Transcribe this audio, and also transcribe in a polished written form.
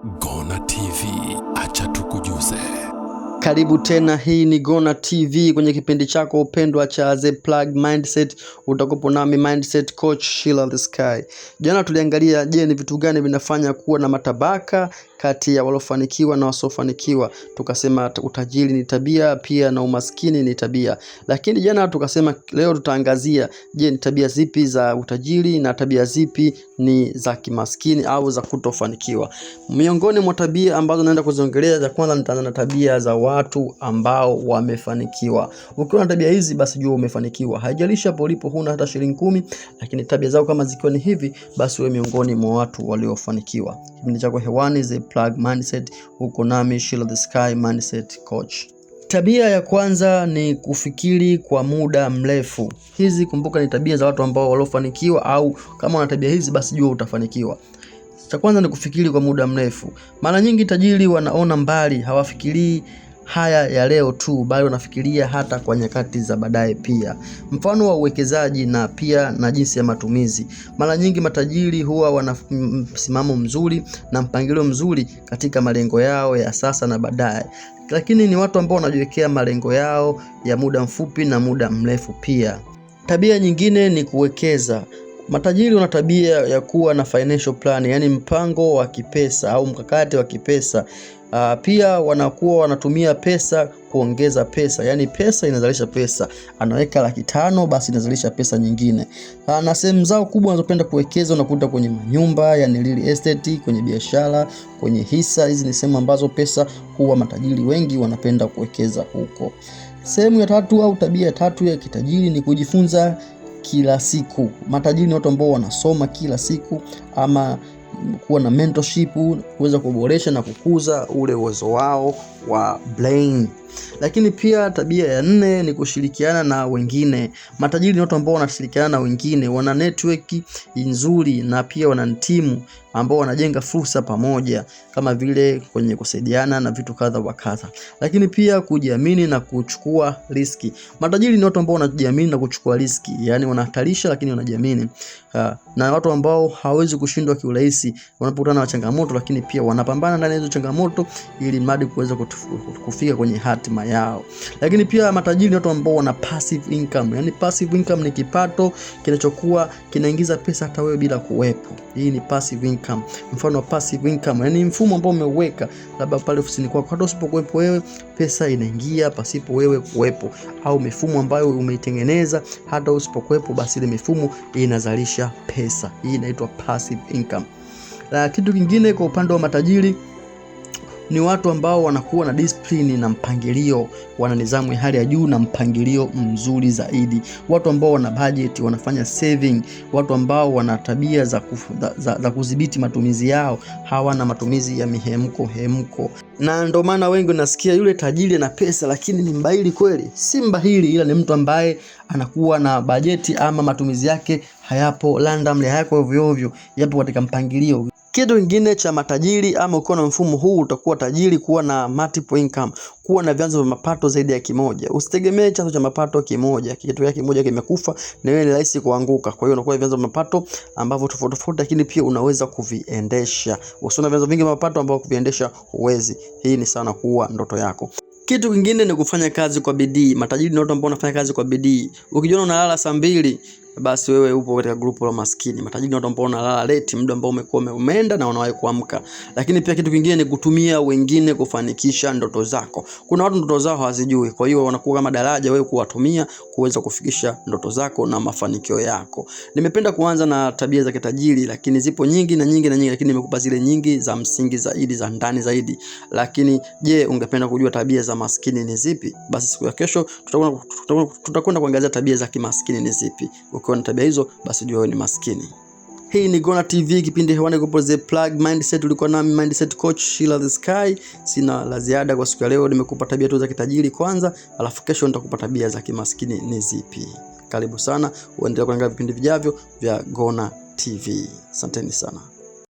Gonna TV, acha tukujuze. Karibu tena, hii ni Gonna TV kwenye kipindi chako upendwa cha The Plug Mindset. Utakopo nami Mindset Coach Sheila the Sky. Jana tuliangalia ni vitu gani vinafanya kuwa na matabaka kati ya walofanikiwa na wasiofanikiwa. Tukasema utajiri ni tabia, pia na umaskini ni tabia. Lakini jana tukasema leo tutaangazia ni tabia zipi za utajiri na tabia zipi ni za kimaskini au za kutofanikiwa. Miongoni mwa tabia ambazo naenda kuziongelea, za kwanza nitaanza na tabia za watu ambao wamefanikiwa. Ukiwa na tabia hizi basi jua umefanikiwa. Haijalishi hapo ulipo huna hata shilingi 10, lakini tabia zao kama zikiwa ni hivi, basi wewe miongoni mwa watu waliofanikiwa. Kipindi chako hewani The Plug Mindset, huko nami Sheila the Sky Mindset Coach. Tabia ya kwanza ni kufikiri kwa muda mrefu. Hizi kumbuka ni tabia za watu ambao waliofanikiwa, au kama una tabia hizi basi jua utafanikiwa. Cha kwanza ni kufikiri kwa muda mrefu. Mara nyingi tajiri wanaona mbali, hawafikirii haya ya leo tu, bali wanafikiria hata kwa nyakati za baadaye pia. Mfano wa uwekezaji na pia na jinsi ya matumizi. Mara nyingi matajiri huwa wana msimamo mzuri na mpangilio mzuri katika malengo yao ya sasa na baadaye. Lakini ni watu ambao wanajiwekea malengo yao ya muda mfupi na muda mrefu pia. Tabia nyingine ni kuwekeza. Matajiri wana tabia ya kuwa na financial plan, yani mpango wa kipesa au mkakati wa kipesa. Pia wanakuwa wanatumia pesa kuongeza pesa, yani pesa inazalisha pesa. Anaweka 500,000 basi inazalisha pesa nyingine. Na sehemu zao kubwa wanazopenda kuwekeza unakuta kwenye manyumba, yani real estate, kwenye biashara, kwenye hisa. Hizi ni sehemu ambazo pesa huwa matajiri wengi wanapenda kuwekeza huko. Sehemu ya tatu au tabia ya tatu ya kitajiri ni kujifunza kila siku. Matajiri ni watu ambao wanasoma kila siku, ama kuwa na mentorship, kuweza kuboresha na kukuza ule uwezo wao wa brain. Lakini pia tabia ya 4 ni kushirikiana na wengine. Matajiri ni watu ambao wanashirikiana na wengine, wana network nzuri na pia wana timu ambao wanajenga fursa pamoja, kama vile kwenye kusaidiana na vitu kadha wa kadha. Lakini pia kujiamini na kuchukua riski. Matajiri ni watu ambao wanajiamini na kuchukua riski, yani wanahatarisha lakini wanajiamini. Na watu ambao hawezi kushindwa kiurahisi wanapokutana na changamoto, lakini pia wanapambana ndani ya hizo changamoto ili mradi kuweza kufika kwenye hatima yao. Lakini pia matajiri ni watu ambao wana passive income. Yani passive income ni kipato kinachokuwa kinaingiza pesa hata wewe bila kuwepo. Hii ni passive income. Mfano wa passive income, yani mfumo ambao umeweka labda pale ofisini kwako, hata usipokuwepo wewe pesa inaingia pasipo wewe kuwepo, au mifumo ambayo umeitengeneza hata usipokuwepo basi ile mifumo inazalisha pesa. Hii inaitwa passive income. Kitu kingine kwa upande wa matajiri ni watu ambao wanakuwa na discipline na mpangilio, wana nidhamu ya hali ya juu na mpangilio mzuri zaidi. Watu ambao wana budget, wanafanya saving, watu ambao wana tabia za kudhibiti matumizi yao, hawana matumizi ya mihemko. Na ndio maana wengi nasikia yule tajiri na pesa lakini ni mbahili. Kweli si mbahili, ila ni mtu ambaye anakuwa na bajeti, ama matumizi yake hayapo randomly, hayako ovyo ovyo, yapo katika mpangilio. Kitu kingine cha matajiri, ama ukiwa na mfumo huu utakuwa tajiri, kuwa na multiple income, kuwa na vyanzo vya mapato zaidi ya kimoja. Usitegemee chanzo cha mapato kimoja, kitu yake kimoja kimekufa na wewe ni rahisi kuanguka. Kwa hiyo unakuwa vyanzo vya mapato ambavyo tofauti, lakini pia unaweza kuviendesha. Usiona vyanzo vingi vya mapato ambavyo kuviendesha huwezi. Hii ni sana kuwa ndoto yako. Kitu kingine ni kufanya kazi kwa bidii. Matajiri ni watu ambao wanafanya kazi kwa bidii. Ukijiona unalala saa 2 basi wewe upo katika grupu la maskini. Matajiri ni watu ambao wanalala late, muda ambao umekuwa umeenda na wanawahi kuamka. Lakini pia kitu kingine ni kutumia wengine kufanikisha ndoto zako. Kuna watu ndoto zao hawazijui, kwa hiyo wanakuwa kama daraja wewe kuwatumia kuweza kufikisha ndoto zako na mafanikio yako. Nimependa kuanza na tabia za kitajiri, lakini zipo nyingi, lakini nimekupa zile nyingi za msingi zaidi, za ndani zaidi. Lakini je, ungependa kujua tabia za maskini ni zipi? Basi siku ya kesho tutakwenda kuangazia tabia za kimaskini ni zipi. Ukiwa na tabia hizo basi jua wewe ni maskini. Hii ni Gonna TV, kipindi hewani kwa The Plug Mindset. Ulikuwa nami Mindset Coach Sheila the Sky. Sina la ziada kwa siku ya leo. Nimekupa tabia tu za kitajiri kwanza, alafu kesho nitakupa tabia za kimaskini ni zipi. Karibu sana, uendelee kuangalia vipindi vijavyo vya Gonna TV. Asanteni sana.